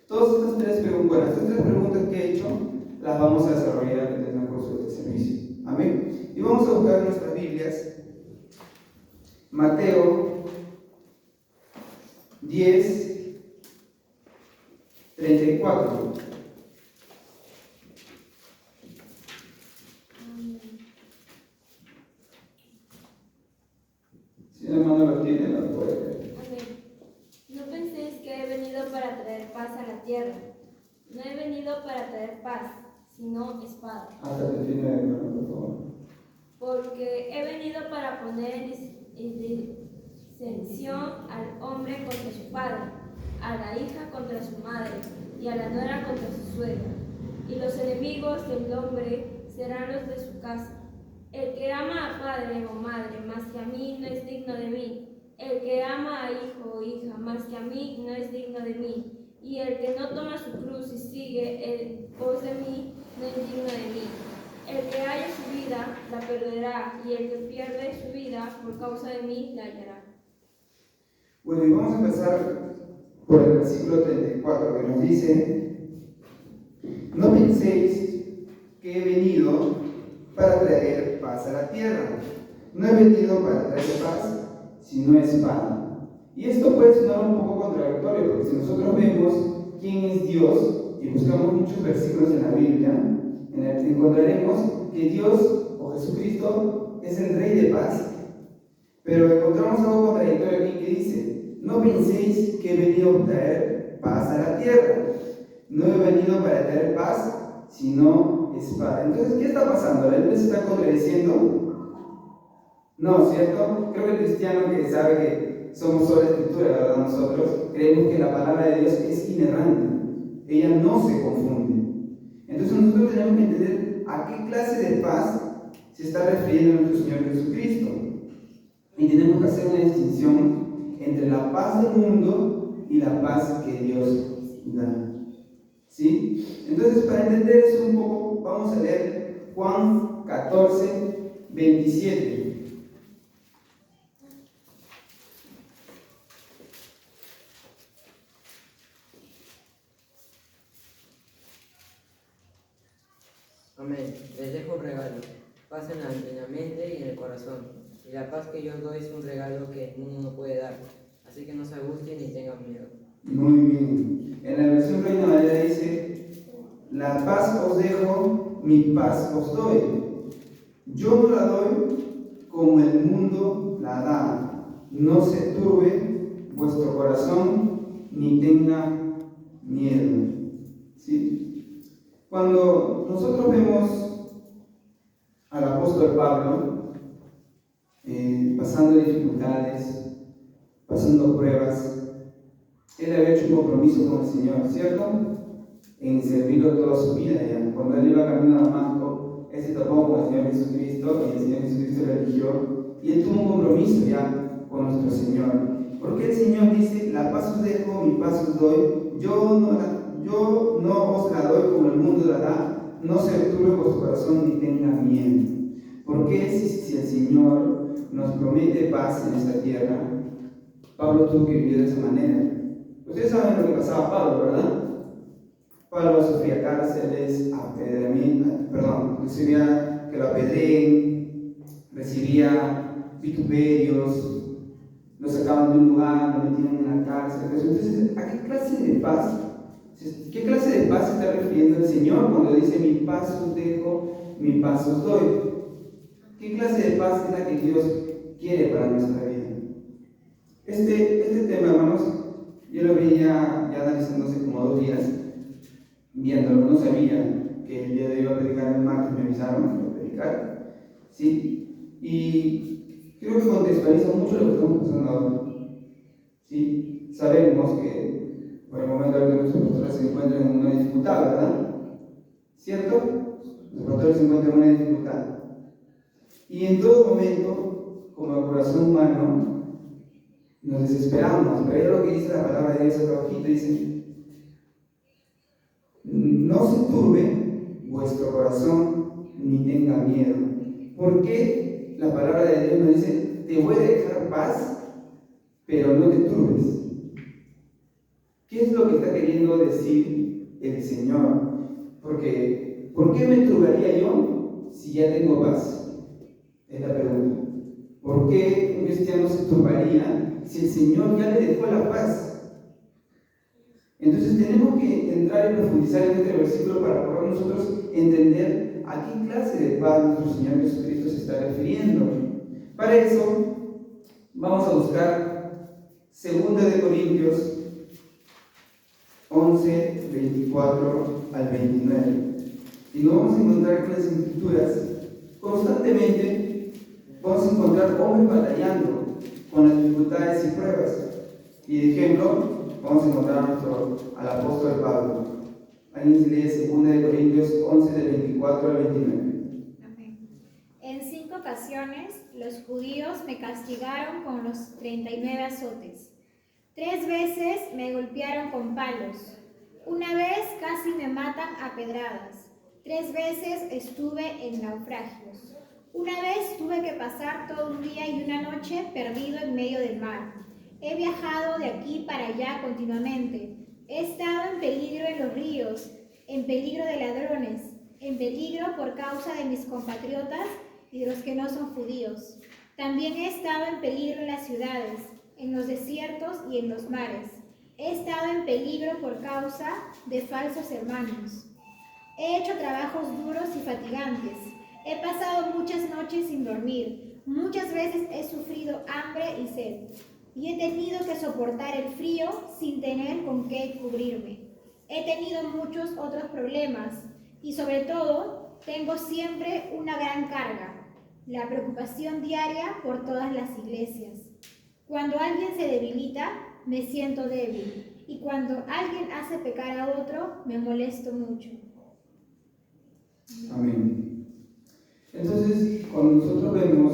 Todas estas tres preguntas que he hecho las vamos a desarrollar en el transcurso de este servicio. Amén. Y vamos a buscar nuestras Biblias. Mateo 10:34. Si la mano lo tiene, la puede leer. Amén. No penséis que he venido para traer paz a la tierra. No he venido para traer paz, sino espada. Hasta que tiene de nuevo, por favor. Porque he venido para poner en disensión al hombre contra su padre, a la hija contra su madre, y a la nuera contra su suegra. Y los enemigos del hombre serán los de su casa. El que ama a padre o madre más que a mí no es digno de mí. El que ama a hijo o hija más que a mí no es digno de mí. Y el que no toma su cruz y sigue en pos de mí no es digno de mí. El que haya su vida la perderá, y el que pierde su vida por causa de mí la hallará. Bueno, y vamos a empezar por el versículo 34, que nos dice: no penséis que he venido para traer paz a la tierra. No he venido para traer paz, sino espada. Y esto puede sonar un poco contradictorio, porque si nosotros vemos quién es Dios y buscamos muchos versículos en la Biblia, en el que encontraremos que Dios o Jesucristo es el Rey de paz. Pero encontramos algo contradictorio aquí que dice: no penséis que he venido a traer paz a la tierra. No he venido para traer paz, sino espada. Entonces, ¿qué está pasando? ¿La Biblia se está contradiciendo? No, ¿cierto? Creo que el cristiano que sabe que somos solo escritura, ¿verdad? Nosotros creemos que la palabra de Dios es inerrante. Ella no se confunde. Entonces nosotros tenemos que entender a qué clase de paz se está refiriendo nuestro Señor Jesucristo. Y tenemos que hacer una distinción entre la paz del mundo y la paz que Dios da. ¿Sí? Entonces, para entender eso un poco, vamos a leer Juan 14:27. Amén. Les dejo un regalo. Paz en la mente y en el corazón. Y la paz que yo os doy es un regalo que el mundo no puede dar. Así que no se angustien ni tengan miedo. Muy bien. En la versión Reina Valera dice: la paz os dejo, mi paz os doy. Yo no la doy como el mundo la da. No se turbe vuestro corazón ni tenga miedo. ¿Sí? Cuando nosotros vemos al apóstol Pablo pasando dificultades, pasando pruebas, él había hecho un compromiso con el Señor, ¿cierto? En servirlo toda su vida ya. Cuando él iba camino a Damasco, él se topó con el Señor Jesucristo y el Señor Jesucristo le eligió y él tuvo un compromiso ya con nuestro Señor. Porque el Señor dice: la paz os dejo, mi paz os doy. Yo no os la doy como el mundo la da. No se turbe vuestro corazón ni tenga miedo. Porque si el Señor nos promete paz en esta tierra, Pablo tuvo que vivir de esa manera. Ustedes saben lo que pasaba a Pablo, ¿verdad? Pablo sufría cárceles, recibía que lo apedreen, recibía vituperios, lo sacaban de un lugar, lo metían en la cárcel. Entonces, ¿a qué clase de paz? ¿Qué clase de paz se está refiriendo el Señor cuando dice: mi paz os dejo, mi paz os doy? ¿Qué clase de paz es la que Dios quiere para nuestra vida? Este tema, hermanos, yo lo veía ya analizando hace como 2 días, viéndolo. No sabía que el día de hoy iba a predicar el martes, me avisaron que iba a predicar, ¿sí? Y creo que contextualiza mucho lo que estamos pasando ahora, ¿sí? Sabemos que por el momento ahorita nuestros pastores se encuentran en una dificultad, ¿verdad? ¿Cierto? Los pastores se encuentran en una dificultad. Y en todo momento, como el corazón humano, nos desesperamos. Pero es lo que dice la palabra de Dios acá abajito: dice: no se turbe vuestro corazón ni tenga miedo. ¿Por qué la palabra de Dios nos dice: te voy a dejar paz, pero no te turbes? ¿Qué es lo que está queriendo decir el Señor. Porque, ¿por qué me turbaría yo si ya tengo paz? Es la pregunta. ¿Por qué un cristiano se turbaría si el Señor ya le dejó la paz? Entonces tenemos que entrar y profundizar en este versículo para poder nosotros entender a qué clase de paz nuestro Señor Jesucristo se está refiriendo. Para eso vamos a buscar 2 de Corintios 11, 24 al 29. Y nos vamos a encontrar con las Escrituras constantemente. Vamos a encontrar hombres batallando con las dificultades y pruebas. Y de ejemplo, vamos a encontrar al apóstol Pablo. Alguien se lee 2 de Corintios 11, del 24 al 29. Amén. En 5 ocasiones los judíos me castigaron con los 39 azotes. 3 veces me golpearon con palos. Una vez casi me matan a pedradas. 3 veces estuve en naufragios. Una vez tuve que pasar todo un día y una noche perdido en medio del mar. He viajado de aquí para allá continuamente. He estado en peligro en los ríos, en peligro de ladrones, en peligro por causa de mis compatriotas y de los que no son judíos. También he estado en peligro en las ciudades, en los desiertos y en los mares. He estado en peligro por causa de falsos hermanos. He hecho trabajos duros y fatigantes. He pasado muchas noches sin dormir. Muchas veces he sufrido hambre y sed. Y he tenido que soportar el frío sin tener con qué cubrirme. He tenido muchos otros problemas y sobre todo tengo siempre una gran carga, la preocupación diaria por todas las iglesias. Cuando alguien se debilita, me siento débil, y cuando alguien hace pecar a otro, me molesto mucho. Amén. Entonces, cuando nosotros vemos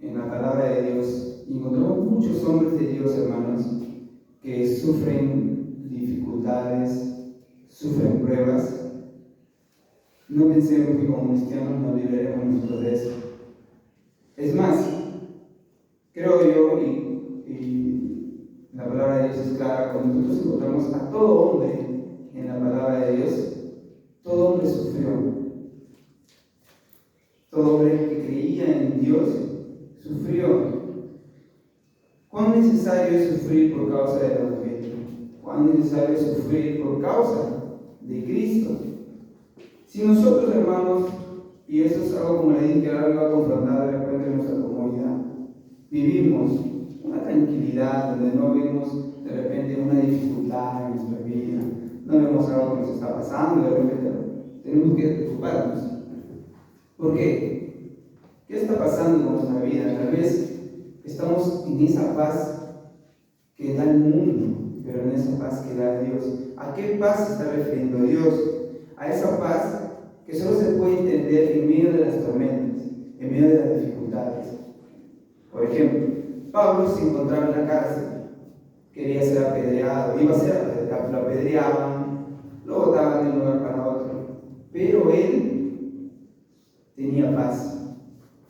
en la palabra de Dios, encontramos muchos hombres de Dios, hermanos, que sufren dificultades, sufren pruebas. No pensemos que como cristianos nos libraremos nosotros de eso. Es más, creo yo, y la palabra de Dios es clara, cuando nosotros encontramos a todo hombre en la palabra de Dios, todo hombre sufrió. Todo hombre que creía en Dios sufrió. ¿Cuán necesario es sufrir por causa del Evangelio? ¿Cuán necesario es sufrir por causa de Cristo? Si nosotros, hermanos, y eso es algo como le dije que ahora iba a confrontar de repente en nuestra comunidad, vivimos una tranquilidad donde no vemos de repente una dificultad en nuestra vida, no vemos algo que nos está pasando, de repente tenemos que preocuparnos. ¿Por qué? ¿Qué está pasando con nuestra vida? Tal vez estamos en esa paz que da el mundo, pero en esa paz que da Dios. ¿A qué paz se está refiriendo Dios? A esa paz que solo se puede entender en medio de las tormentas, en medio de las dificultades. Por ejemplo, Pablo se encontraba en la cárcel, quería ser apedreado, iba a ser apedreado, lo apedreaban, lo botaban de un lugar para otro, pero él tenía paz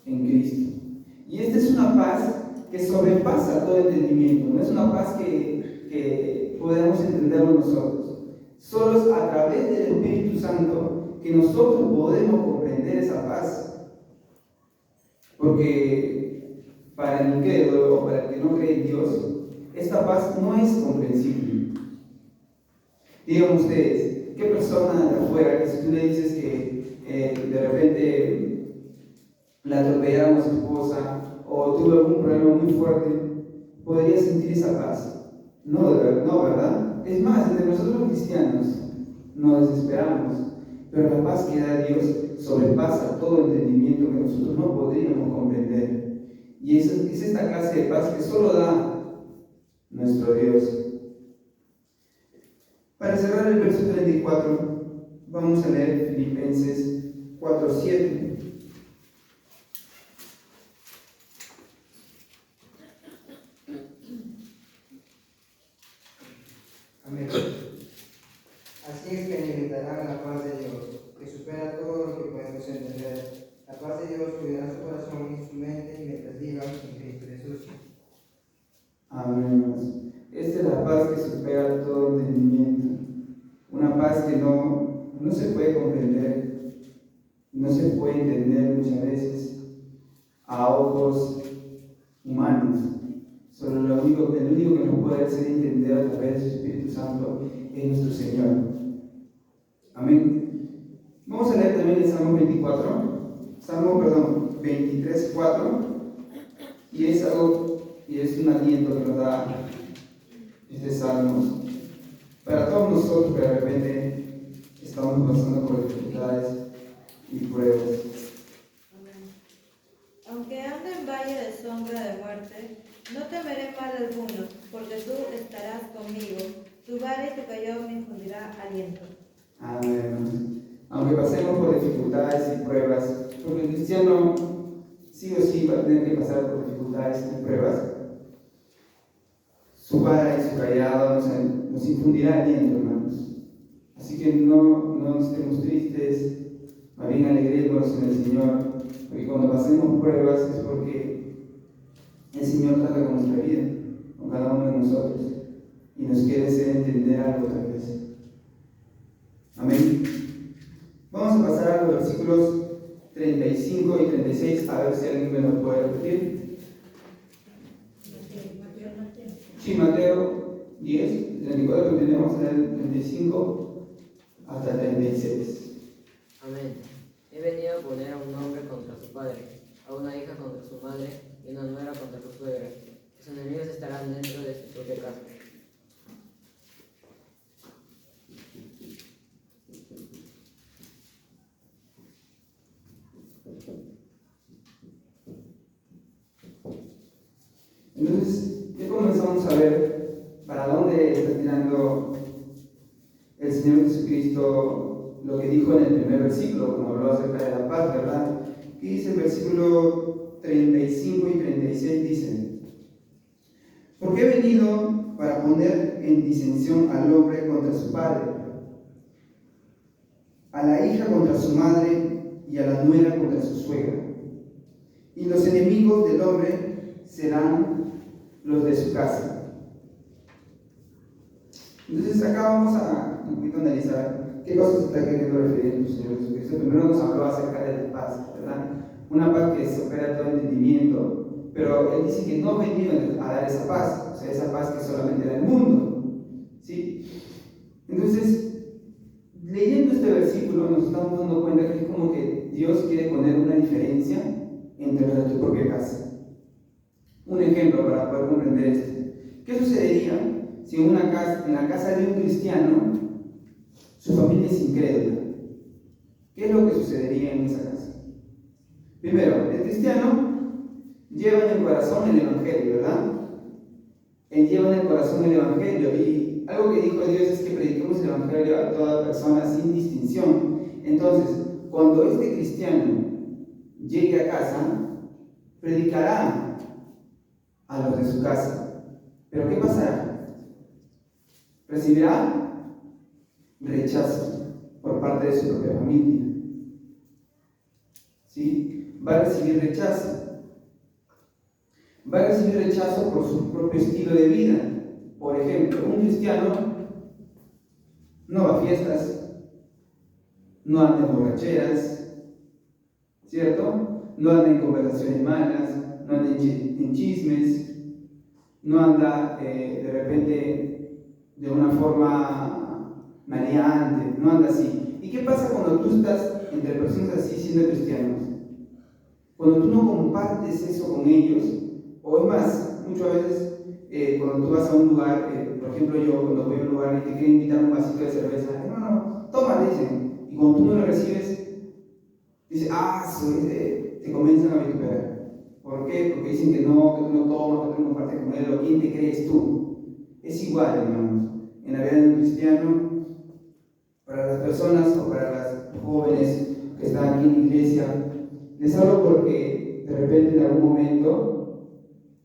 en Cristo. Y esta es una paz que sobrepasa todo entendimiento, no es una paz que podemos entenderlo nosotros. Solo es a través del Espíritu Santo que nosotros podemos comprender esa paz. Porque para el incrédulo o para el que no cree en Dios, esta paz no es comprensible. Digan ustedes, ¿qué persona de afuera que si tú le dices que de repente la atropellaron a su esposa o tuvo algún problema muy fuerte, podría sentir esa paz? No, ¿verdad? Es más, entre nosotros los cristianos nos desesperamos, pero la paz que da Dios sobrepasa todo entendimiento que nosotros no podríamos comprender. Y es esta clase de paz que solo da nuestro Dios. Para cerrar el verso 34, vamos a leer Filipenses 4:7. Amén. Así es que necesitarán la paz de Dios, que supera todo lo que podemos entender. La paz de Dios cuidará su corazón y su mente mientras vivan en Cristo Jesús. Amén. Esta es la paz que supera todo entendimiento. Una paz que no se puede comprender, no se puede entender muchas veces a ojos humanos. Solo el único que nos puede hacer entender a través de su Espíritu Santo es nuestro Señor. Amén. Vamos a leer también el Salmo 23, 4, y es un aliento que nos da este Salmo para todos nosotros que de repente estamos pasando por dificultades y pruebas. Aunque ande en valle de sombra de muerte, no temeré mal alguno, porque tú estarás conmigo. Tu vara y tu callado me infundirá aliento. Amén. Aunque pasemos por dificultades y pruebas, porque el cristiano sí o sí va a tener que pasar por dificultades y pruebas, su vara y su callado nos infundirá aliento, hermanos. Así que no estemos tristes, más bien alegrémonos en el Señor, porque cuando pasemos pruebas es porque el Señor trata con nuestra vida, con cada uno de nosotros, y nos quiere hacer entender algo tal vez. Amén. Vamos a pasar a los versículos 35 y 36, a ver si alguien me lo puede repetir. Sí, Mateo 10, 34, tenemos en el 35 hasta el 36. Amén. He venido a poner a un hombre contra su padre, a una hija contra su madre y una nuera contra su suegra. Sus enemigos estarán dentro de su propia casa. Entonces, ya comenzamos a ver para dónde está tirando el Señor Jesucristo lo que dijo en el primer versículo, como habló acerca de la paz, ¿verdad? Y dice el versículo 35 y 36, dice: porque he venido para poner en disensión al hombre contra su padre, a la hija contra su madre y a la nuera contra su suegra. Y los enemigos del hombre serán los de su casa. Entonces acá vamos a un poquito analizar qué cosas está queriendo referir el Señor Jesucristo. Primero nos habló acerca de la paz, ¿verdad? Una paz que supera todo entendimiento, pero Él dice que no ha venido a dar esa paz, o sea, esa paz que solamente da el mundo, ¿sí? Entonces, leyendo este versículo nos estamos dando cuenta que es como que Dios quiere poner una diferencia entre los de tu propia casa. Un ejemplo para poder comprender esto. ¿Qué sucedería si en la casa de un cristiano su familia es incrédula? ¿Qué es lo que sucedería en esa casa? Primero, el cristiano lleva en el corazón el Evangelio, ¿verdad? Él lleva en el corazón el Evangelio, y algo que dijo Dios es que prediquemos el Evangelio a toda persona sin distinción. Entonces, cuando este cristiano llegue a casa, predicará a los de su casa. ¿Pero qué pasará? Recibirá rechazo por parte de su propia familia. ¿Sí? Va a recibir rechazo. Va a recibir rechazo por su propio estilo de vida. Por ejemplo, un cristiano no va a fiestas, no anda en borracheras, ¿cierto? No anda en conversaciones malas, no anda en chismes, no anda de repente de una forma maleante, no anda así. ¿Y qué pasa cuando tú estás entre personas así siendo cristianos? Cuando tú no compartes eso con ellos, o es más, muchas veces cuando tú vas a un lugar, por ejemplo yo cuando voy a un lugar y te quieren invitar un vasito de cerveza, no, toma, dicen, y cuando tú no lo recibes, dices, te comienzan a vituperar. ¿Por qué? Porque dicen que tú no tomas, que tú no compartes con él, o quién te crees tú. Es igual, hermanos, en la vida de un cristiano, para las personas o para las jóvenes que están aquí en la iglesia, les hablo porque de repente en algún momento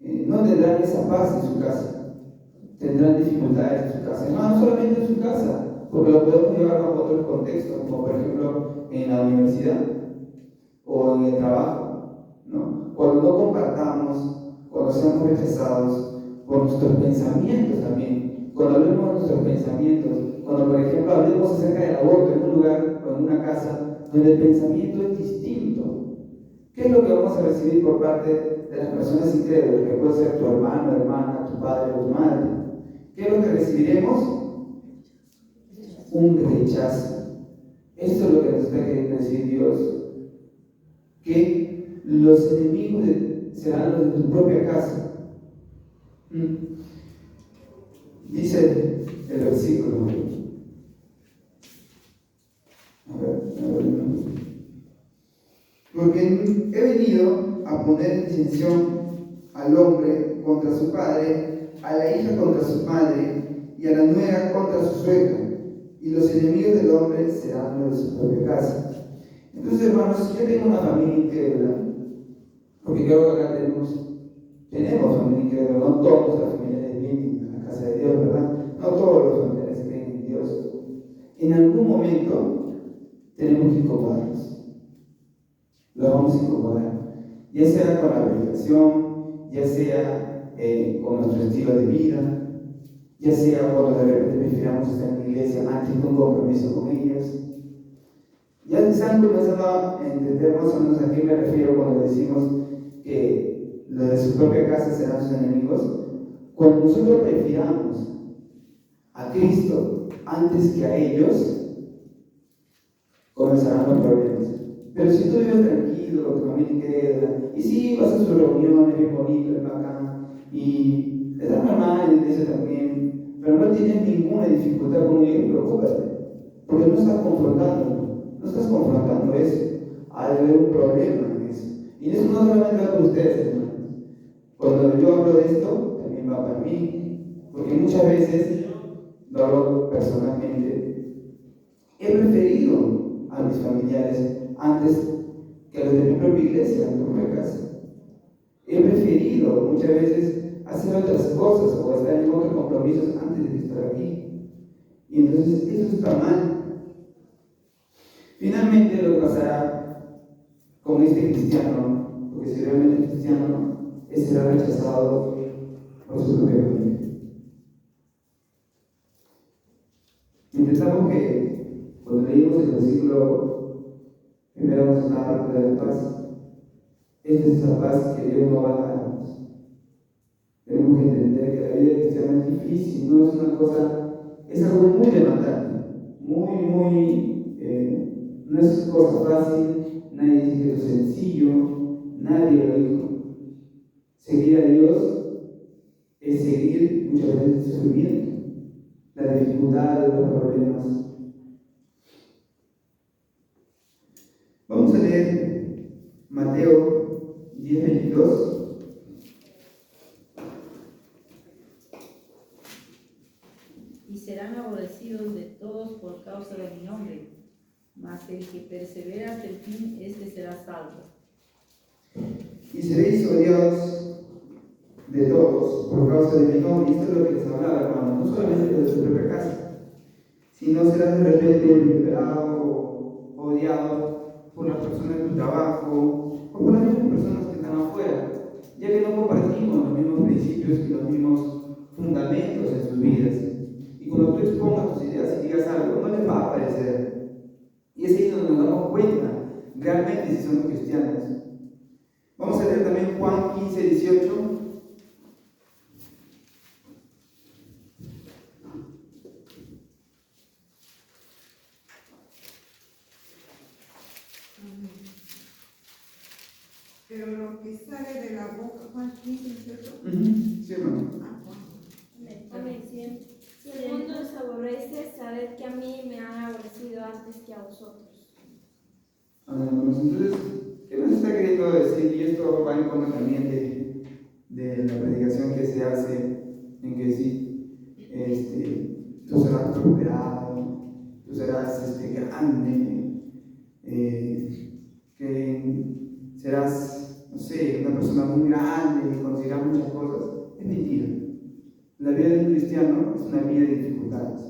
no tendrán esa paz en su casa, tendrán dificultades en su casa, no solamente en su casa, porque lo podemos llevar a otros contextos, como por ejemplo en la universidad o en el trabajo, ¿no? Cuando no compartamos, cuando seamos rechazados por nuestros pensamientos también, cuando hablemos de nuestros pensamientos cuando por ejemplo hablemos acerca del aborto en un lugar o en una casa donde el pensamiento es distinto, ¿qué es lo que vamos a recibir por parte de las personas incrédulas, que puede ser tu hermano, hermana, tu padre o tu madre? ¿Qué es lo que recibiremos? Un rechazo. Esto es lo que nos está queriendo decir Dios, que los enemigos serán los de tu propia casa. Dice el versículo. A ver. Porque he venido a poner en disensión al hombre contra su padre, a la hija contra su madre y a la nuera contra su suegra, y los enemigos del hombre serán los de su propia casa. Entonces, hermanos, si yo tengo una familia incrédula, porque creo que acá tenemos familia incrédula, no todos los familiares vienen a la casa de Dios, ¿verdad? No todos los familiares creen en Dios. En algún momento tenemos que incomodarlos. Los vamos a incomodar, ya sea con la predicación, ya sea con nuestro estilo de vida, ya sea cuando de repente prefiramos estar en la iglesia antes de un compromiso con ellas. Ya están comenzando a entender más o menos a qué me refiero cuando decimos que los de su propia casa serán sus enemigos. Cuando nosotros prefiramos a Cristo antes que a ellos, comenzarán los problemas. Pero si tú vives tranquilo con tu familia incrédula, y sí vas a sus reuniones bien bonitas, bacán, y estás normal en la iglesia también, pero no tienes ninguna dificultad con ellos, preocúpate, porque no estás confrontando eso. Hay un problema en eso. Y eso no solamente va con ustedes, hermanos. Cuando yo hablo de esto, también va para mí, porque muchas veces, lo hablo personalmente, he preferido a mis familiares antes que a los de mi propia iglesia, en mi propia casa. He preferido muchas veces hacer otras cosas o estar en otros compromisos antes de estar aquí. Y entonces eso está mal. Finalmente lo que pasará con este cristiano, porque si realmente es cristiano, será rechazado por su propia familia. Intentamos que cuando leímos el versículo primero nos está hablando de la paz. Esta es esa paz que Dios nos va a darnos. Tenemos que entender que la vida cristiana es difícil, no es una cosa, es algo muy demandante, no es cosa fácil, nadie dice que es sencillo, nadie lo dijo. Seguir a Dios es seguir muchas veces el sufrimiento, la dificultad, los problemas. Vamos a leer Mateo 10:22. Y serán aborrecidos de todos por causa de mi nombre, mas el que persevera hasta el fin, este será salvo. Y seréis odiados de todos por causa de mi nombre. Y esto es lo que les hablaba, hermano, no solamente de su propia casa, sino serás de repente liberado o odiado por las personas de tu trabajo o por las mismas personas que están afuera, ya que no compartimos los mismos principios y los mismos fundamentos en sus vidas. Y cuando tú expongas tus ideas y digas algo, no les va a parecer. Y es ahí donde nos damos cuenta realmente si somos cristianos. Vamos a leer también Juan 15:18. Pero lo que sale de la boca, Juan 15:18. Sí, hermano. Amén. Si el mundo os aborrece, sabed que a mí me han aborrecido antes que a vosotros. Amén, hermanos. Entonces, ¿qué nos está queriendo decir? Y esto va en contra también de la predicación que se hace, en que sí, tú serás prosperado, tú serás grande, que serás, no sé, una persona muy grande y conseguirás muchas cosas. Es mentira. La vida de un cristiano es una vida de dificultades.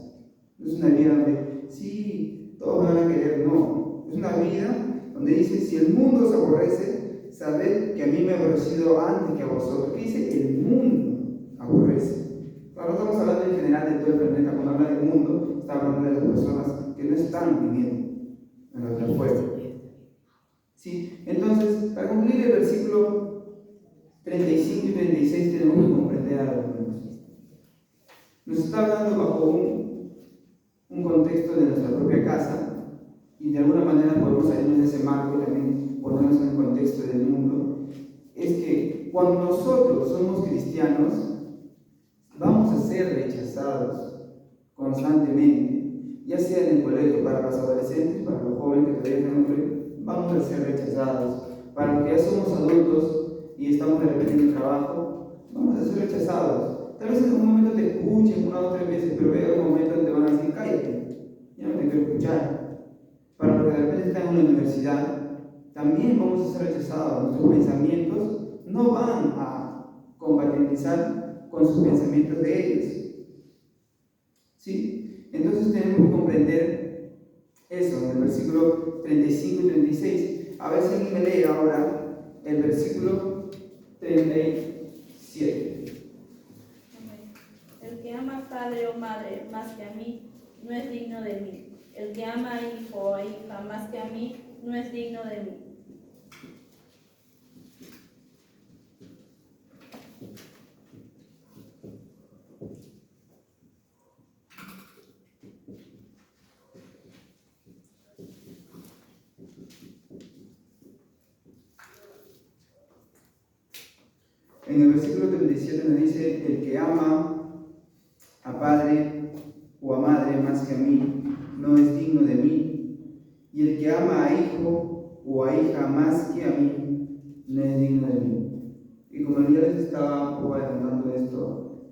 No es una vida donde, sí, todos van a querer, no. Es una vida donde dice, si el mundo os aborrece, sabed que a mí me ha aborrecido antes que a vosotros. ¿Qué dice? El mundo aborrece. Ahora no estamos hablando en general de todo el planeta. Cuando habla del mundo, está hablando de las personas que no están viviendo en nuestra fuerza. ¿Sí? Entonces, para concluir el versículo 35 y 36 tenemos que comprender algo, hermanos. Nos está hablando bajo un contexto de nuestra propia casa, y de alguna manera podemos salirnos de ese marco y también ponernos en el contexto del mundo. Es que cuando nosotros somos cristianos, vamos a ser rechazados constantemente, ya sea en el colegio, para los adolescentes, para los jóvenes que todavía están en el colegio, vamos a ser rechazados. Para los que ya somos adultos y estamos de repente en el trabajo, vamos a ser rechazados. Tal vez en algún momento te escuchen una o tres veces, pero llega un momento donde te van a decir, cállate, ya no te quiero escuchar. Para los que de repente están en la universidad, también vamos a ser rechazados. Nuestros pensamientos no van a compatibilizar con sus pensamientos de ellos. ¿Sí? Entonces tenemos que comprender eso en el versículo 35 y 36. A ver si alguien me lee ahora el versículo 37. El que ama a padre o madre más que a mí no es digno de mí. El que ama a hijo o a hija más que a mí no es digno de mí. En el versículo 37 nos dice, el que ama a padre o a madre más que a mí no es digno de mí, y el que ama a hijo o a hija más que a mí no es digno de mí. Y como ya les estaba un poco adelantando esto,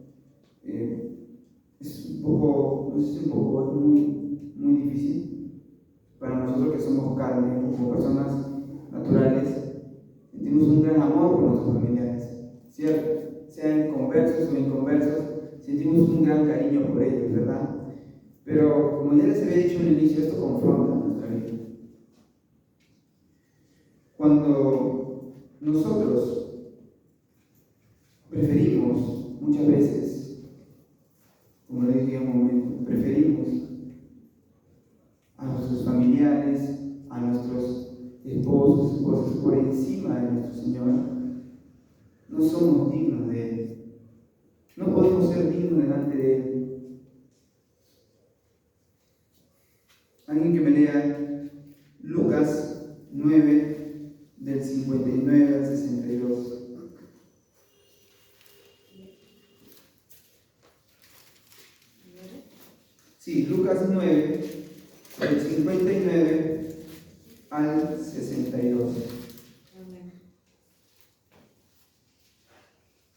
es un poco, no sé si un poco, es muy difícil para nosotros que somos carne, como personas naturales. Sentimos un gran amor por nuestros familiares, ¿cierto? Sean conversos o inconversos, sentimos un gran cariño por ellos, ¿verdad? Pero como ya les había dicho en el inicio, esto confronta nuestra vida. Cuando nosotros preferimos, muchas veces, como le dije en un momento, preferimos a nuestros familiares, a nuestros esposos, esposas por encima de nuestro Señor, no somos dignos de Él. No podemos ser dignos delante de Él. Alguien que me lea Lucas 9, del 59 al 62. Sí, Lucas 9, del 59 al 62. Amén.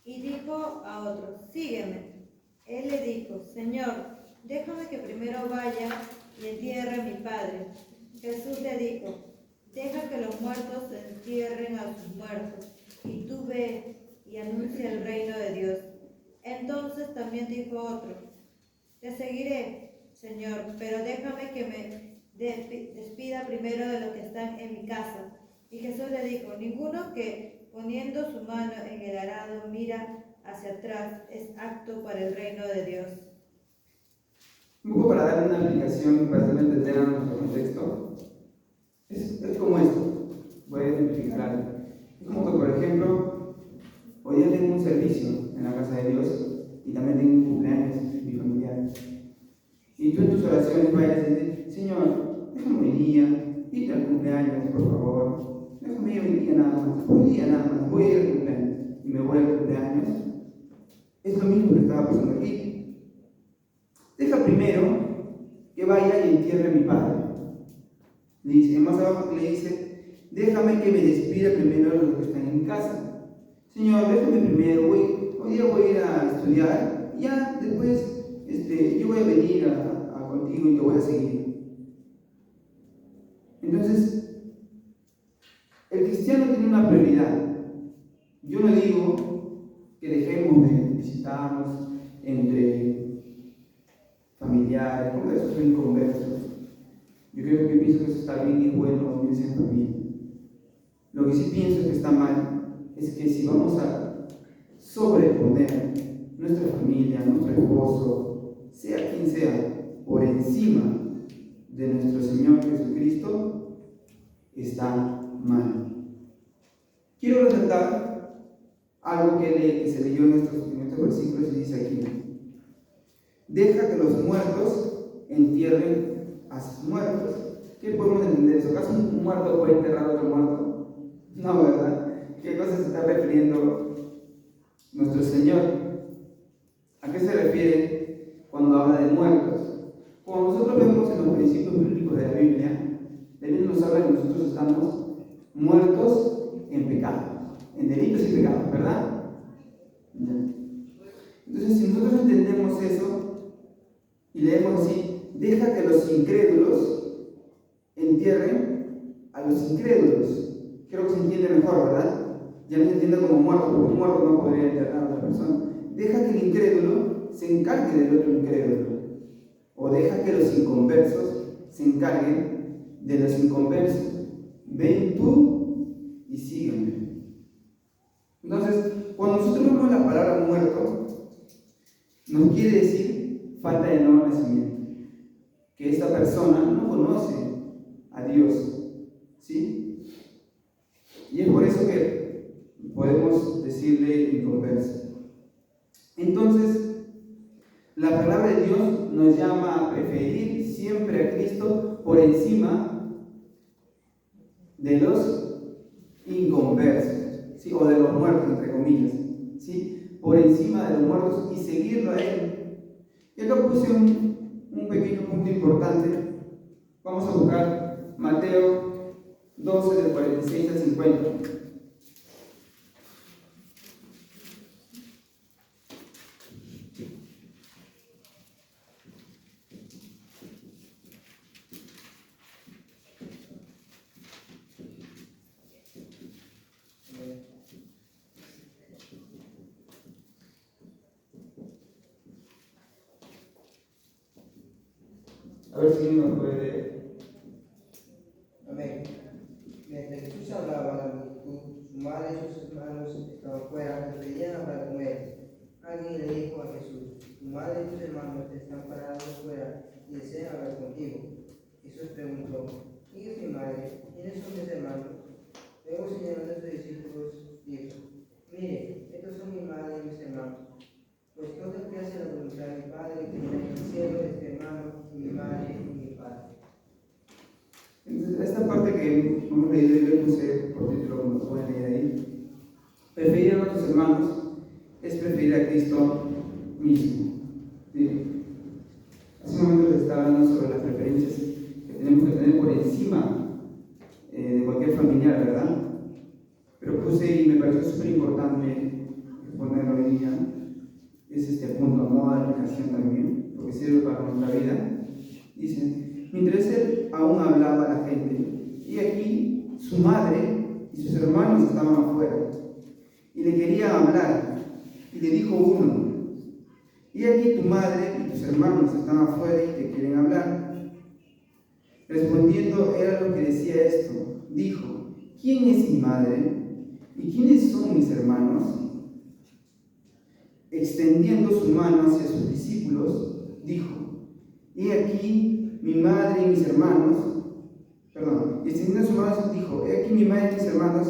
Y dijo a otro, sígueme. Él le dijo, Señor, déjame que primero vaya y entierre a mi padre. Jesús le dijo, deja que los muertos entierren a sus muertos, y tú ve y anuncia el reino de Dios. Entonces también dijo otro, te seguiré, Señor, pero déjame que me despida primero de los que están en mi casa. Y Jesús le dijo, ninguno que poniendo su mano en el arado mira hacia atrás es apto para el reino de Dios. Un poco para darle una aplicación, para hacerlo entender a nuestro contexto, es como esto. Voy a ejemplificar algo. Es como que, por ejemplo, hoy día tengo un servicio en la casa de Dios y también tengo un cumpleaños en mi familiar. Y tú en tus oraciones vayas y dices, Señor, déjame hoy día, irte al cumpleaños, por favor. Déjame ir hoy día nada más, hoy día nada más, voy a ir al cumpleaños. Y me voy al cumpleaños. Es lo mismo que estaba pasando aquí. Deja primero que vaya y entierre a mi padre. Le dice, más abajo le dice, déjame que me despida primero de los que están en mi casa. Señor, déjame primero, hoy día voy a ir a estudiar, y ya después yo voy a venir a contigo y te voy a seguir. Entonces, el cristiano tiene una prioridad. Yo no digo que dejemos de visitarnos entre familiares, conversos o inconversos. Yo creo que pienso que eso está bien y es bueno unirse en familia. Lo que sí pienso que está mal es que si vamos a sobreponer nuestra familia, nuestro esposo, sea quien sea, por encima de nuestro Señor Jesucristo está mal. Quiero resaltar algo que se leyó en estos versículos y dice aquí: deja que los muertos entierren a sus muertos. ¿Qué podemos entender eso? ¿Acaso un muerto puede enterrar a otro muerto? No, ¿verdad? ¿Qué cosa se está refiriendo nuestro Señor? ¿A qué se refiere cuando habla de muertos? Como nosotros vemos en los principios bíblicos de la Biblia nos habla que nosotros estamos muertos en pecado, en delitos y pecados, ¿verdad? Entonces, si nosotros entendemos eso y leemos así: deja que los incrédulos entierren a los incrédulos. Creo que se entiende mejor, ¿verdad? Ya no se entiende como muerto, porque un muerto no podría enterrar a otra persona. Deja que el incrédulo se encargue del otro incrédulo. O deja que los inconversos se encarguen de los inconversos. Ven tú y sígueme. Entonces, cuando nosotros vemos la palabra muerto, nos quiere decir falta de nuevo nacimiento. Que esta persona no conoce a Dios, ¿sí? Y es por eso que podemos decirle inconverso. Entonces, la palabra de Dios nos llama a preferir siempre a Cristo por encima de los inconversos, ¿sí? O de los muertos, entre comillas, ¿sí? Por encima de los muertos y seguirlo a Él. Y acá puse un pequeño punto importante. Vamos a buscar Mateo 12, del 46 al 50. A ver si nos puede. Amén. Mientras Jesús hablaba a la multitud, su madre y sus hermanos estaban fuera y pedían hablar con él. Alguien le dijo a Jesús: tu madre y tus hermanos están parados fuera y desean hablar contigo. Jesús preguntó: ¿quién es mi madre? ¿Quiénes son mis hermanos? Luego, señalando a sus discípulos, dijo: mire, estos son mi madre y mis hermanos. Pues todo el que hace la voluntad de mi Padre que está en el cielo es mi hermano, y mi madre y mi padre. Entonces, esta parte que hemos leído, yo le puse por título, como lo pueden leer ahí: preferir a nuestros hermanos es preferir a Cristo mismo. ¿Sí? Hace un momento les estaba hablando sobre las preferencias que tenemos que tener por encima de cualquier familiar, ¿verdad? Pero puse, y me pareció súper importante ponerlo hoy día, es este punto, a modo de aplicación también, porque sirve para nuestra vida. Dice: mientras él aún hablaba a la gente, y aquí su madre y sus hermanos estaban afuera, y le querían hablar, y le dijo uno: y aquí tu madre y tus hermanos están afuera y te quieren hablar. Respondiendo era lo que decía esto, dijo: ¿quién es mi madre? ¿Y quiénes son mis hermanos? Extendiendo su mano hacia sus discípulos, dijo: he aquí mi madre y mis hermanos. Extendiendo su mano, dijo: he aquí mi madre y mis hermanos.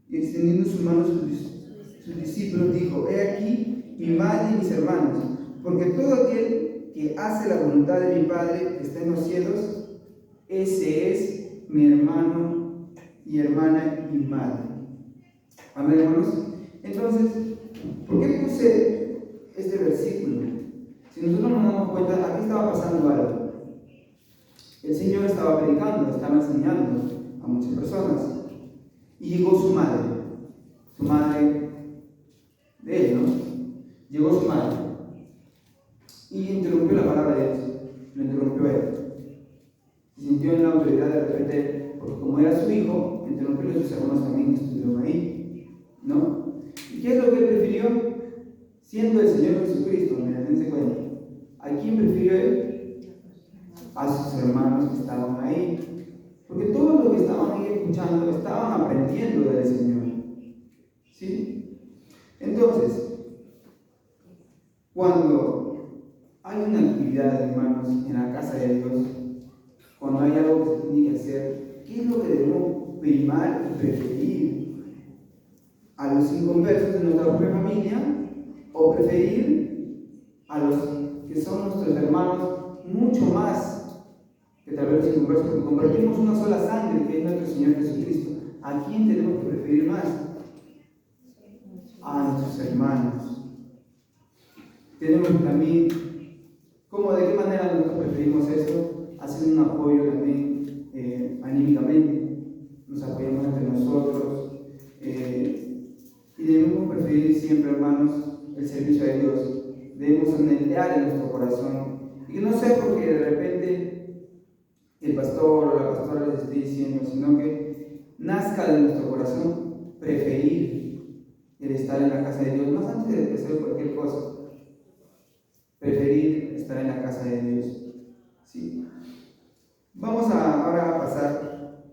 Y extendiendo su mano a sus discípulos, dijo: he aquí mi madre y mis hermanos. Porque todo aquel que hace la voluntad de mi Padre que está en los cielos, ese es mi hermano y hermana y madre. Amén, hermanos. Entonces, ¿por qué puse este versículo? Si nosotros nos damos cuenta, aquí estaba pasando algo. El Señor estaba predicando, estaba enseñando a muchas personas. Y llegó su madre de él, ¿no? Llegó su madre y interrumpió la palabra de Dios, lo interrumpió él. Se sintió en la autoridad de repente, porque como era su hijo, interrumpió a sus hermanos también que estuvieron ahí, ¿no? ¿Y qué es lo que él prefirió? Siendo el Señor Jesucristo, dense cuenta. ¿A quién prefirió él? A sus hermanos que estaban ahí. Porque todos los que estaban ahí escuchando estaban aprendiendo del Señor. ¿Sí? Entonces, cuando hay una actividad, hermanos, en la casa de Dios, cuando hay algo que se tiene que hacer, ¿qué es lo que debemos primar y preferir? ¿A los inconversos de nuestra propia familia o preferir a los que son nuestros hermanos mucho más que tal vez los inconversos, porque compartimos una sola sangre que es nuestro Señor Jesucristo? ¿A quién tenemos que preferir más? A nuestros hermanos. Tenemos también, ¿de qué manera nosotros preferimos eso? Haciendo un apoyo también anímicamente. Nos apoyamos entre nosotros y debemos preferir siempre, hermanos, el servicio a Dios. Debemos anhelar en nuestro corazón, y que no sea porque de repente el pastor o la pastora les esté diciendo, sino que nazca de nuestro corazón preferir el estar en la casa de Dios, más antes de hacer cualquier cosa. Preferir estar en la casa de Dios. ¿Sí? Vamos ahora a pasar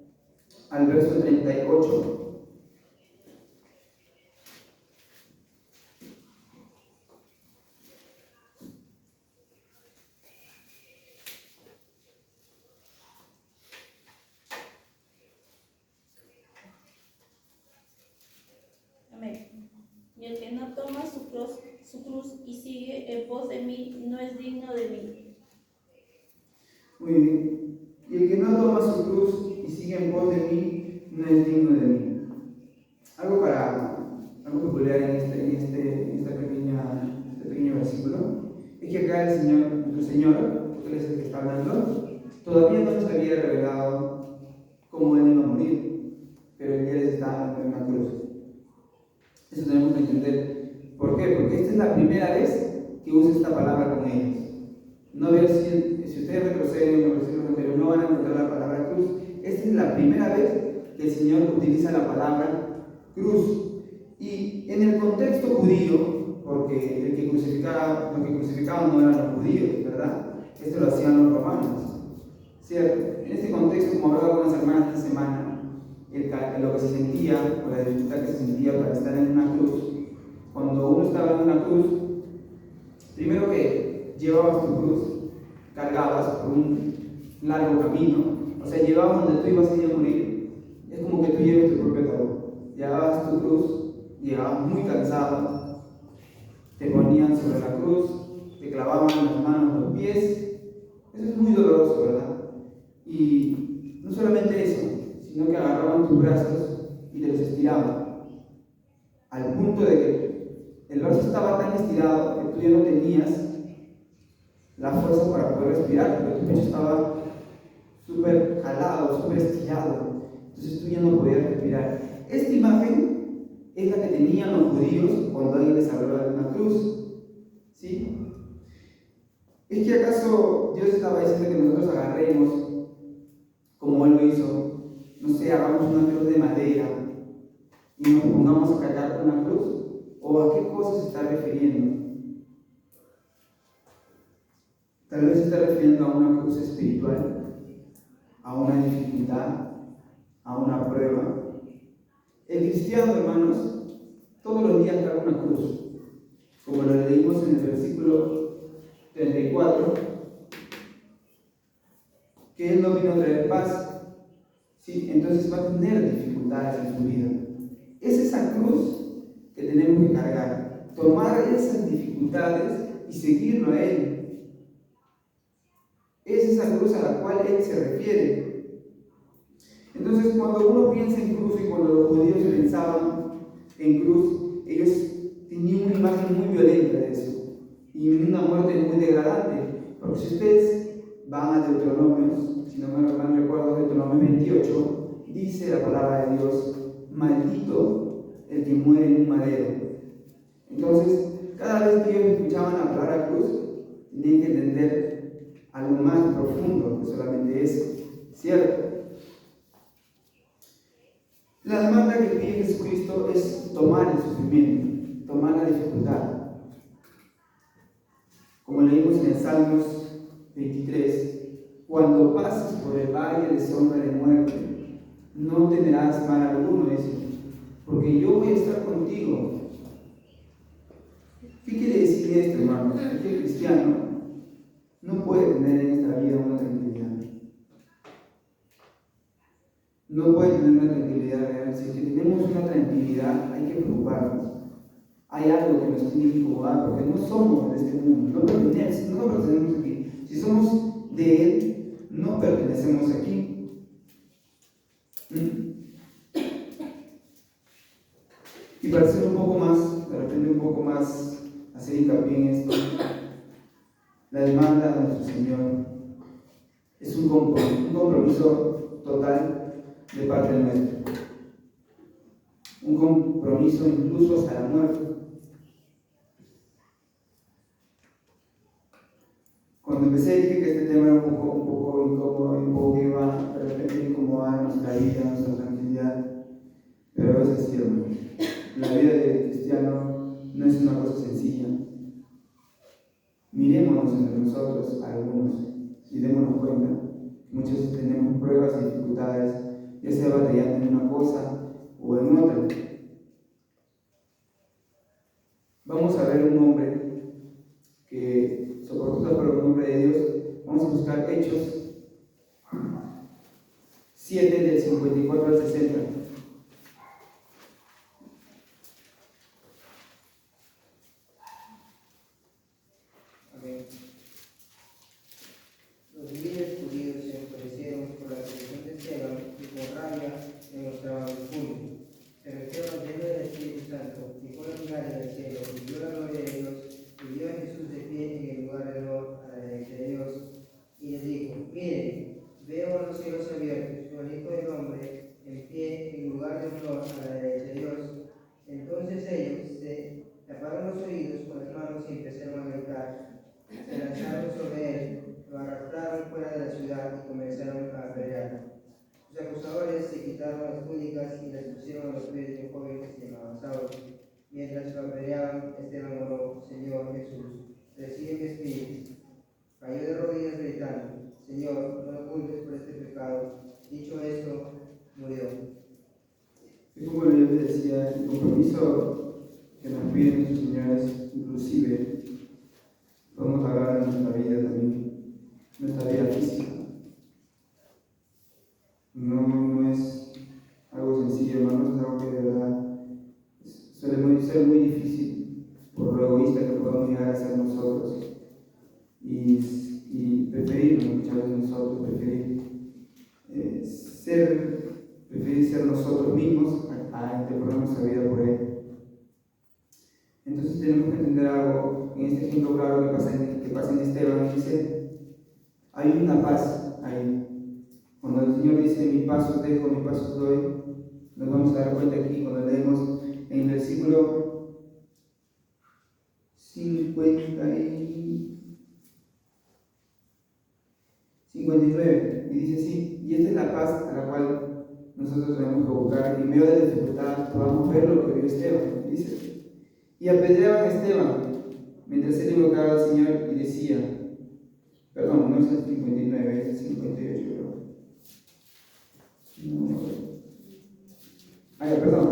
al verso 38. Amén. Y el que no toma su cruz y sigue en pos de mí no es digno de mí. Muy bien. Y el que no toma su cruz y sigue en pos de mí no es digno de mí. Algo peculiar en este pequeño versículo es que acá el Señor, nuestro Señor, porque Él es el que está hablando, todavía no nos había revelado cómo Él iba a morir, pero Él ya les está dando en una cruz. Eso tenemos que entender. ¿Por qué? Porque esta es la primera vez que usa esta palabra con ellos. No veo si ustedes retroceden en los versículos anteriores, no van a encontrar la palabra cruz. Esta es la primera vez que el Señor utiliza la palabra cruz. Y en el contexto judío, porque los que crucificaban no eran los judíos, ¿verdad? Esto lo hacían los romanos, ¿cierto? En este contexto, como hablaba con las hermanas esta semana, lo que se sentía, o la dificultad que se sentía para estar en una cruz, cuando uno estaba en una cruz, primero que llevabas tu cruz, cargabas por un largo camino, o sea, llevabas donde tú ibas a ir a morir, es como que tú lleves tu propio ataúd. Llevabas tu cruz, llegabas muy cansado, te ponían sobre la cruz, te clavaban las manos, los pies. Eso es muy doloroso, ¿verdad? Y no solamente eso, sino que agarraban tus brazos y te los estiraban, al punto de que el brazo estaba tan estirado que tú ya no tenías la fuerza para poder respirar, porque tu pecho estaba súper jalado, súper estirado, entonces tú ya no podías respirar. Esta imagen es la que tenían los judíos cuando alguien les hablaba de una cruz. ¿Sí? ¿Es que acaso Dios estaba diciendo que nosotros agarremos, como Él lo hizo, no sé, hagamos una cruz de madera y nos pongamos a cargar una cruz? ¿O a qué cosa se está refiriendo? Tal vez se está refiriendo a una cruz espiritual, a una dificultad, a una prueba. El cristiano, hermanos, todos los días carga una cruz, como lo leímos en el versículo 34, que Él no vino a traer paz, ¿sí? Entonces va a tener dificultades en su vida. Es esa cruz que tenemos que cargar, tomar esas dificultades y seguirlo a Él. Es esa cruz a la cual Él se refiere. Entonces, cuando uno piensa en cruz y cuando los judíos pensaban en cruz, ellos tenían una imagen muy violenta de eso y una muerte muy degradante. Porque si ustedes van a Deuteronomio, si no me recuerdo, Deuteronomio 28, dice la palabra de Dios: maldito el que muere en un madero. Entonces, cada vez que ellos escuchaban la palabra cruz, tenían que entender algo más profundo que solamente eso, ¿cierto? La demanda que pide Jesucristo es tomar el sufrimiento, tomar la dificultad. Como leímos en el Salmos 23, cuando pases por el valle de sombra de muerte, no temerás mal alguno, dice, porque yo voy a estar contigo. ¿Qué quiere decir esto, hermano? Es que el cristiano no puede tener en esta vida una tranquilidad. No puede tener una tranquilidad real. Si tenemos una tranquilidad, hay que preocuparnos. Hay algo que nos tiene que incomodar, porque no somos de este mundo, no pertenecemos aquí. Si somos de Él, no pertenecemos aquí. Y para ser un poco más, de repente un poco más, hacer hincapié en esto, la demanda de nuestro Señor es un compromiso total de parte nuestra. Un compromiso incluso hasta la muerte. Cuando empecé dije que este tema era un poco incómodo, un poco que iba de repente a incomodar nuestra vida, nuestra tranquilidad. Pero a veces sí, hermano. La vida de cristiano no es una cosa sencilla. Mirémonos entre nosotros, algunos, y démonos cuenta que muchas veces tenemos pruebas y dificultades, ya sea batallando en una cosa o en otra. Vamos a ver un hombre que soportó esta prueba, un hombre de Dios. Vamos a buscar Hechos 7 del 54 al 60. Amén. Los líderes judíos se enfurecieron por la predicación de Esteban y con rabia demostraban furia. Se metieron llenos del Espíritu Santo, y fueron mirando del cielo, y vio la gloria de Dios, y vio a Jesús de pie en el lugar de honor a la derecha de Dios, y les dijo: miren, veo los cielos abiertos, al Hijo del Hombre en pie en el lugar de honor a la derecha de Dios. Entonces ellos se taparon los oídos con las manos y empezaron a gritar. Se lanzaron sobre él, lo arrastraron fuera de la ciudad y comenzaron a apedrearlo. Sus acusadores se quitaron las túnicas y las pusieron a los pies de un joven que se llamaba Saulo. Mientras lo apedreaban, Esteban oró: Señor Jesús, recibe mi espíritu. Cayó de rodillas gritando: Señor, no lo culpes por este pecado. Dicho esto, murió. Y como yo les decía, el compromiso que nos piden nuestros señores, inclusive, podemos hablar de nuestra vida también, nuestra vida física. No es algo sencillo, hermanos, es algo que de verdad suele ser muy difícil por lo egoísta que podemos llegar a ser nosotros y preferir, muchas veces nosotros, preferir ser nosotros mismos a interponer nuestra vida por Él. Entonces tenemos que entender algo en este ejemplo claro que pasa en Esteban. Dice, hay una paz ahí. Cuando el Señor dice: mi paz os dejo, mi paz os doy, nos vamos a dar cuenta aquí cuando leemos en el versículo 59, y dice así: y esta es la paz a la cual nosotros tenemos que buscar, y en medio de la dificultad podamos ver lo que vio Esteban. Dice: y apedreaban a Esteban mientras él invocaba al Señor y decía, perdón, no es el 59, es el 58, creo. No. Perdón.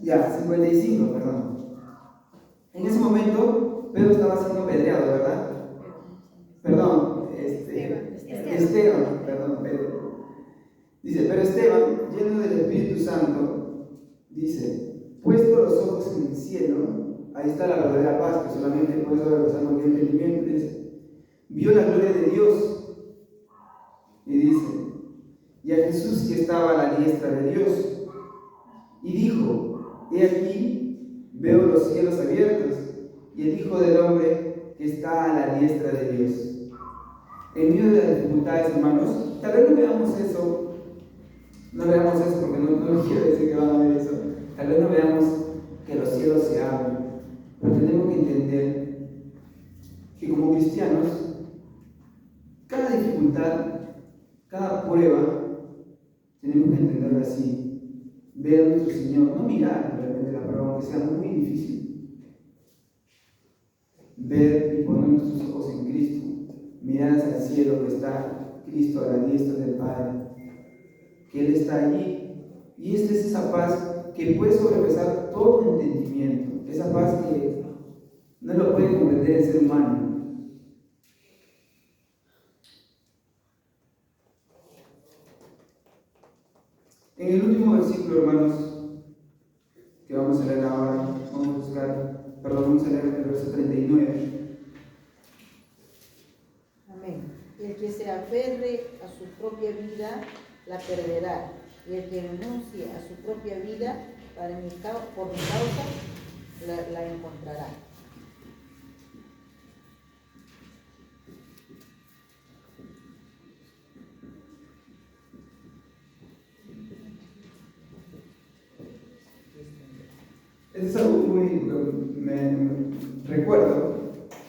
Ya, 55, perdón. En ese momento, Pedro estaba siendo apedreado, ¿verdad? Perdón, Esteban, perdón, Pedro. Dice, pero Esteban, lleno del Espíritu Santo, dice, puesto los ojos en el cielo, ahí está la verdadera paz que solamente puede sobrepasar cualquier entendimiento, dice, vio la gloria de Dios y dice, y a Jesús que estaba a la diestra de Dios, y dijo, he aquí, veo los cielos abiertos y el Hijo del Hombre que está a la diestra de Dios. En medio de las dificultades, hermanos, tal vez no veamos eso porque no quiero decir que van a ver eso, tal vez no veamos que los cielos se abren, pero tenemos que entender que como cristianos, cada dificultad, cada prueba, tenemos que entenderla así, ver a nuestro Señor, no mirar realmente la prueba, aunque sea muy difícil, ver y poner nuestros ojos en Cristo, mirar hacia el cielo que está Cristo a la diestra del Padre, que Él está allí, y esta es esa paz que puede sobrepasar todo entendimiento, esa paz No lo puede comprender el ser humano. En el último versículo, hermanos, que vamos a leer ahora, vamos a leer el verso 39. Amén. El que se aferre a su propia vida la perderá, y el que renuncie a su propia vida por mi causa la encontrará. Es algo muy... recuerdo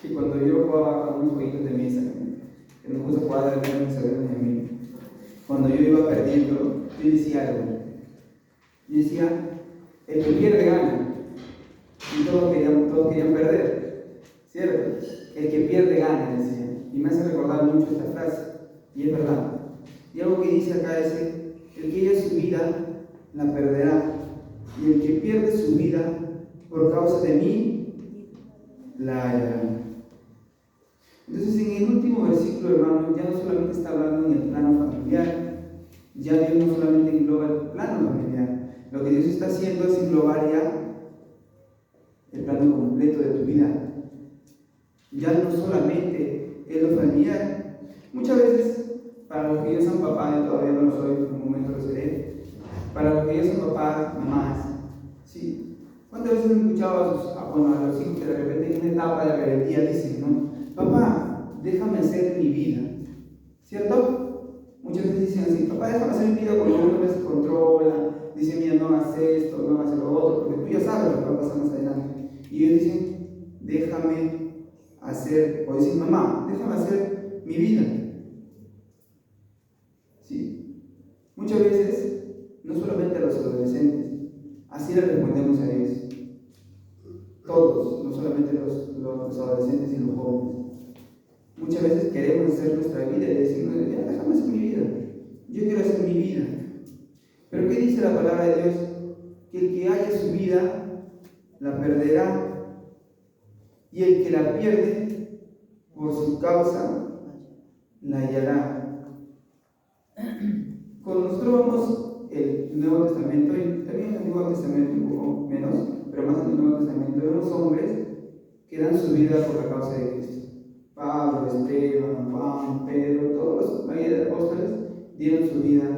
que cuando yo jugaba a unos jueguitos de mesa, que nos gusta jugar de mis sobrinos y a mí, cuando yo iba perdiendo, yo decía algo. Yo decía, el que pierde gana. Y todos querían perder, ¿cierto? El que pierde gana, decía. Y me hace recordar mucho esta frase, y es verdad. Y algo que dice acá es, el que haya su vida, la perderá. Y el que pierde su vida por causa de mí, la hallará. Entonces, en el último versículo, hermano, ya no solamente está hablando en el plano familiar, ya Dios no solamente engloba el plano familiar, lo que Dios está haciendo es englobar ya el plano completo de tu vida. Ya no solamente es lo familiar. Muchas veces, para los que ya son papás, yo todavía no lo soy, en un momento lo seré, para los que ya son papás, mamás, ¿sí? ¿Cuántas veces han escuchado a los hijos que de repente en una etapa de rebeldía dicen, ¿no? Papá, déjame hacer mi vida, ¿cierto? Muchas veces dicen así, papá, déjame hacer mi vida cuando uno me descontrola, dice, mira, no hagas esto, no hagas lo otro, porque tú ya sabes lo que va a pasar más adelante. Y ellos dicen, déjame hacer, o dicen, mamá, déjame hacer mi vida. ¿Sí? Muchas veces, no solamente a los adolescentes, así le respondemos a Dios. Todos, no solamente los adolescentes y los jóvenes. Muchas veces queremos hacer nuestra vida y decimos, ya, déjame hacer mi vida. Yo quiero hacer mi vida. Pero ¿qué dice la palabra de Dios? Que el que haya su vida, la perderá. Y el que la pierde, por su causa, la hallará. Cuando nosotros vamos el Nuevo Testamento, y también el Antiguo Testamento un poco menos, pero más en el Nuevo Testamento, vemos hombres que dan su vida por la causa de Cristo. Pablo, Esteban, Juan, Pedro, todos los apóstoles dieron su vida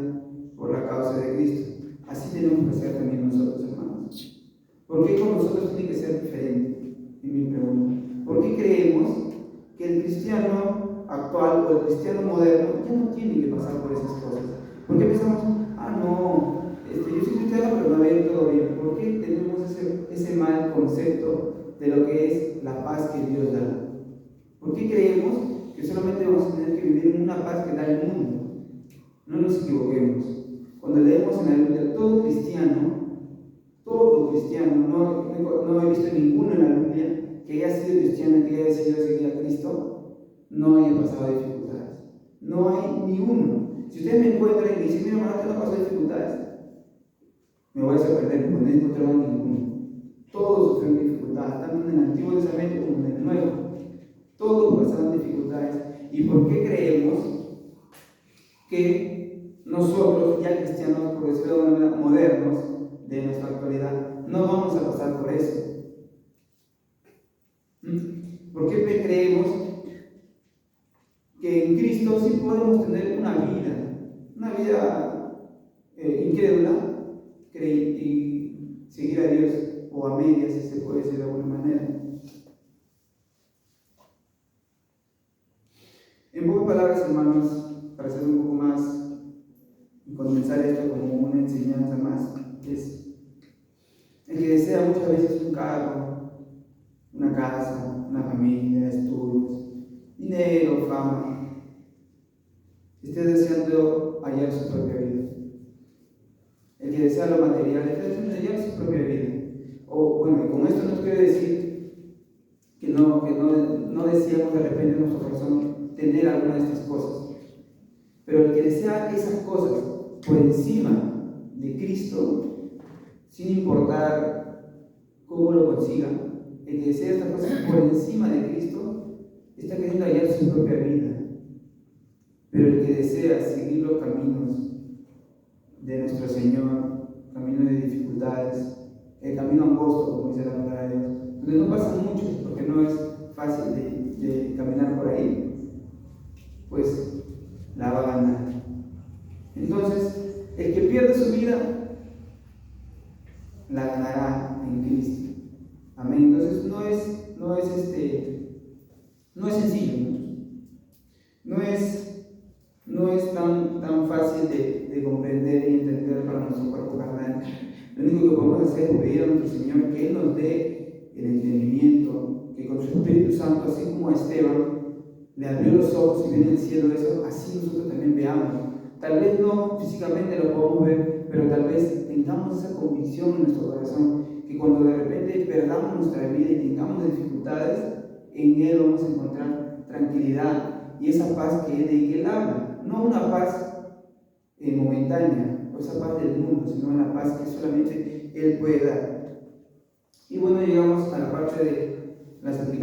por la causa de Cristo. Así tenemos que ser también nosotros, hermanos. ¿Por qué con nosotros tiene que ser diferente? Es mi pregunta. ¿Por qué creemos que el cristiano actual o el cristiano moderno ya no tiene que pasar por esas cosas? ¿Por qué pensamos, yo soy cristiano pero me va a ir todo bien? ¿Por qué tenemos ese mal concepto de lo que es la paz que Dios da? ¿Por qué creemos que solamente vamos a tener que vivir en una paz que da el mundo? No nos equivoquemos. Cuando leemos en la Biblia, todo cristiano, no he visto ninguno en la Biblia que haya sido cristiano, que haya decidido seguir a Cristo, no haya pasado dificultades. No hay ni uno. Si ustedes me encuentran y me dicen, mira, hermano, no pasó dificultades, me voy a sorprender porque no he encontrado ninguno. Todos sufrieron dificultades, tanto en el Antiguo Testamento como en el Nuevo. Todos pasaron dificultades. ¿Y por qué creemos que nosotros, ya cristianos, por decirlo de una manera, modernos de nuestra actualidad, no vamos a pasar por eso? ¿Por qué creemos que en Cristo sí podemos tener una vida incrédula y seguir a Dios, o a medias, si se puede decir de alguna manera? En pocas palabras, hermanos, para hacer un poco más y condensar esto como una enseñanza más, es el que desea muchas veces un carro, una casa, una familia, estudios, dinero, fama, esté deseando hallar su propia vida. El que desea lo material está deseando hallar su propia vida. O bueno, con esto no quiero decir que no deseamos de repente en nuestro corazón tener alguna de estas cosas. Pero el que desea esas cosas por encima de Cristo, sin importar cómo lo consiga, el que desea estas cosas por encima de Cristo, está queriendo hallar su propia vida. Pero el que desea seguir los caminos de nuestro Señor, caminos de dificultades, el camino angosto, como dice la palabra de Dios, donde no pasan muchos, porque no es fácil de caminar por ahí, pues la va a ganar. Entonces, el que pierde su vida, la ganará en Cristo. Amén. Entonces, no es sencillo, no es tan fácil de comprender y entender para nuestro cuerpo carnal. Lo único que podemos hacer es pedir a nuestro Señor que Él nos dé el entendimiento, que con su Espíritu Santo, así como a Esteban le abrió los ojos y vio en el cielo eso, así nosotros también veamos. Tal vez no físicamente lo podamos ver, pero tal vez tengamos esa convicción en nuestro corazón, que cuando de repente perdamos nuestra vida y tengamos dificultades, en Él vamos a encontrar tranquilidad y esa paz de que Él habla. No una paz momentánea, o esa paz del mundo, sino la paz que solamente Él puede dar. Y bueno, llegamos a la parte de las aplicaciones.